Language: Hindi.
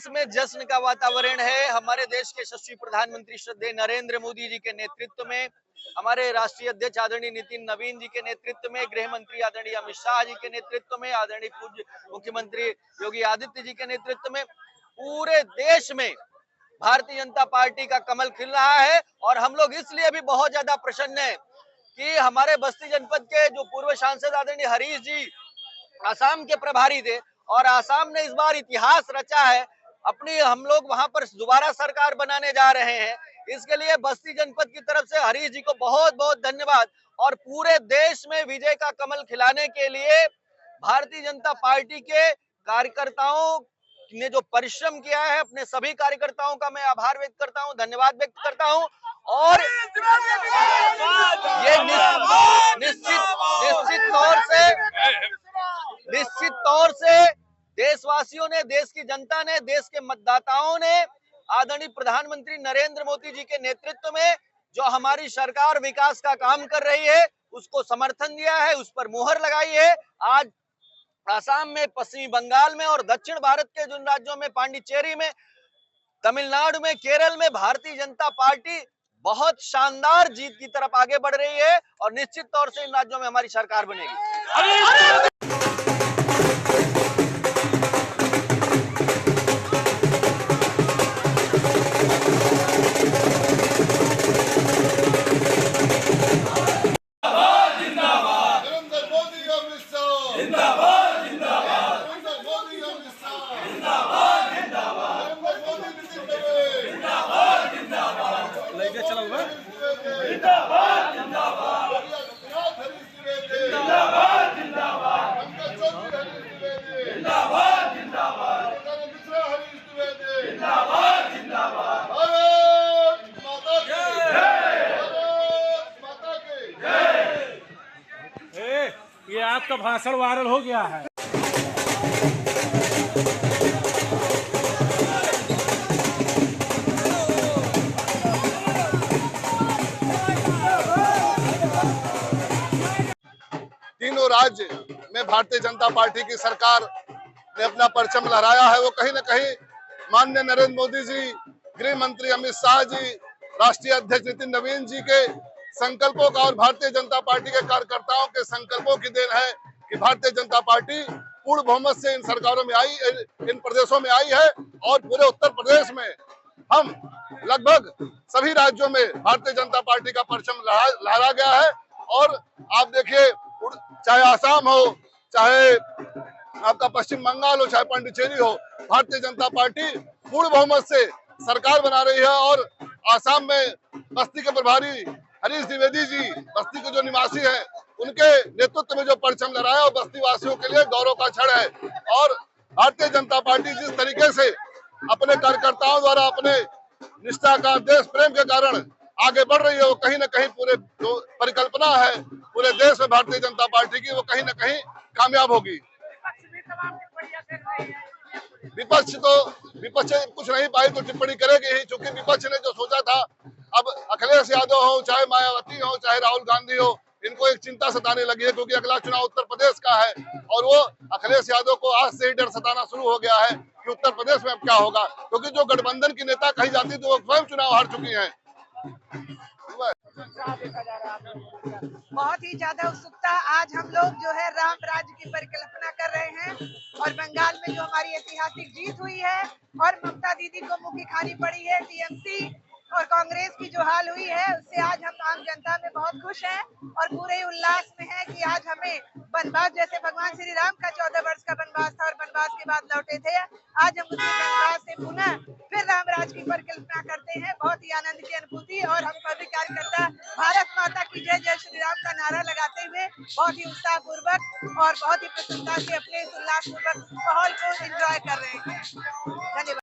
देश में जश्न का वातावरण है। हमारे देश के यशस्वी प्रधानमंत्री श्रद्धेय नरेंद्र मोदी जी के नेतृत्व में, हमारे राष्ट्रीय अध्यक्ष आदरणीय नितिन नवीन जी के नेतृत्व में, गृह मंत्री आदरणीय अमित शाह जी के नेतृत्व में, आदरणीय पूज्य मुख्यमंत्री योगी आदित्य जी के नेतृत्व में पूरे देश में भारतीय जनता पार्टी का कमल खिल रहा है। और हम लोग इसलिए भी बहुत ज्यादा प्रसन्न है कि हमारे बस्ती जनपद के जो पूर्व सांसद आदरणीय हरीश जी आसाम के प्रभारी थे, और आसाम ने इस बार इतिहास रचा है। अपनी हम लोग वहां पर दोबारा सरकार बनाने जा रहे हैं। इसके लिए बस्ती जनपद की तरफ से हरीश जी को बहुत बहुत धन्यवाद। और पूरे देश में विजय का कमल खिलाने के लिए भारतीय जनता पार्टी के कार्यकर्ताओं ने जो परिश्रम किया है, अपने सभी कार्यकर्ताओं का मैं आभार व्यक्त करता हूं, धन्यवाद व्यक्त करता हूं। और ये निश्चित तौर से देशवासियों ने, देश की जनता ने, देश के मतदाताओं ने आदरणीय प्रधानमंत्री नरेंद्र मोदी जी के नेतृत्व में जो हमारी सरकार विकास का काम कर रही है उसको समर्थन दिया है, उस पर मुहर लगाई है। आज आसाम में, पश्चिमी बंगाल में और दक्षिण भारत के जिन राज्यों में, पांडिचेरी में, तमिलनाडु में, केरल में भारतीय जनता पार्टी बहुत शानदार जीत की तरफ आगे बढ़ रही है और निश्चित तौर से इन राज्यों में हमारी सरकार बनेगी। ये आपका भाषण वायरल हो गया है। तीनों राज्य में भारतीय जनता पार्टी की सरकार ने अपना परचम लहराया है। वो कहीं न कहीं माननीय नरेंद्र मोदी जी, गृह मंत्री अमित शाह जी, राष्ट्रीय अध्यक्ष नितिन नवीन जी के संकल्पों का और भारतीय जनता पार्टी के कार्यकर्ताओं के संकल्पों की देन है कि भारतीय जनता पार्टी पूर्ण बहुमत से इन सरकारों में आई, इन प्रदेशों में आई है। और पूरे उत्तर प्रदेश में हम लगभग सभी राज्यों में भारतीय जनता पार्टी का परचम लहरा गया है। और आप देखिए, चाहे आसाम हो, चाहे आपका पश्चिम बंगाल हो, चाहे पांडिचेरी हो, भारतीय जनता पार्टी पूर्ण बहुमत से सरकार बना रही है। और आसाम में बस्ती के प्रभारी हरीश द्विवेदी जी, बस्ती के जो निवासी हैं, उनके नेतृत्व में जो परचम लहराया और बस्ती वासियों के लिए गौरव का क्षण है। और भारतीय जनता पार्टी जिस तरीके से अपने कार्यकर्ताओं द्वारा, अपने निष्ठा का, देश प्रेम के कारण आगे बढ़ रही है, वो कहीं न कहीं पूरे जो परिकल्पना है पूरे देश में भारतीय जनता पार्टी की, वो कहीं न कहीं कामयाब होगी। विपक्ष कुछ नहीं पाई तो टिप्पणी करेगी ही, क्योंकि विपक्ष ने जो सोचा था, अब अखिलेश यादव हो, चाहे मायावती हो, चाहे राहुल गांधी हो, इनको एक चिंता सताने लगी है, क्योंकि अगला चुनाव उत्तर प्रदेश का है। और वो अखिलेश यादव को आज से ही डर सताना शुरू हो गया है कि उत्तर प्रदेश में अब क्या होगा, क्योंकि जो गठबंधन की नेता कही जाती थी वो स्वयं चुनाव हार चुकी है। बहुत ही ज्यादा उत्सुकता। आज हम लोग जो है राम राज्य की परिकल्पना कर रहे हैं और बंगाल में जो हमारी ऐतिहासिक जीत हुई है और ममता दीदी को मुँह खानी पड़ी है टीएमसी और कांग्रेस की जो हाल हुई है, उससे आज हम आम जनता में बहुत खुश हैं और पूरे उल्लास में है कि आज हमें वनवास, जैसे भगवान श्री राम का 14 वर्ष का वनवास था और वनवास के बाद लौटे थे, आज हम उसी वनवास से पुनः फिर राम राज की परिकल्पना करते हैं। बहुत ही आनंद की अनुभूति। और हम सभी कार्यकर्ता भारत माता की जय, जय श्री राम का नारा लगाते हुए बहुत ही उत्साह पूर्वक और बहुत ही प्रसन्नता से अपने उल्लास पूर्वक माहौल को एंजॉय कर रहे हैं। धन्यवाद।